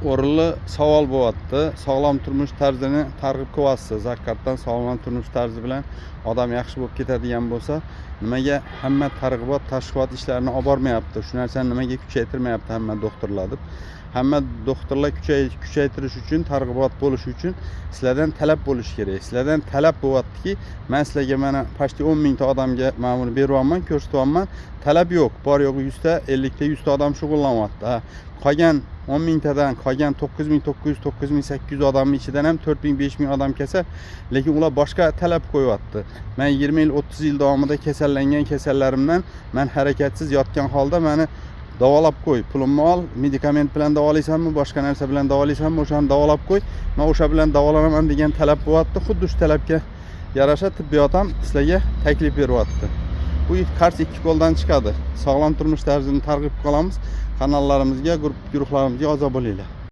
o'rinli savol bo'lyapti. Sog'lom turmush tarzini targ'ib qilyapsiz. Haqiqatan sog'lom turmush tarzi bilan odam yaxshi bo'lib ketadigan bo'lsa, nimaga hamma targ'ibot, tashviqot ishlarini olib bormayapti? Shu narsani nimaga kuchaytirmayapti hamma doktorlar deb. Hamma doktorlar kuchaytirish uchun, targ'ibot bo'lishi uchun sizlardan talab bo'lishi kerak. Sizlardan talab bo'lyaptiki, men sizlarga mana pashti 10 mingta odamga men buni beryapman, ko'rsatyapman. Talab yo'q. Bor yo'g'i 100 ta, 50 ta, 100 ta odam shug'ullanyapti. Qolgan 10 mingtadan qolgan 9900, 9800 odamning ichidan ham 4000, 5000 odam kasal, lekin ular boshqa talab qo'yapti. Men 20 yil, 30 yil davomida kasallangan kasallarimdan men harakatsiz yotgan holda meni davolab qo'y, pulimni ol, medikament bilan davolaysanmi, boshqa narsa bilan davolaysanmi, o'shani davolab qo'y, men o'sha bilan davolanaman degan talab bo'lyapti. Xuddi shu talabga yarasha tibbiyot ham sizlarga taklif beryapti. Bu qarz ikki qo'ldan chiqadi. Sog'lom turmush tarzini targ'ib qilamiz. Kanallarimizga, guruhlarimizga a'zo bo'linglar.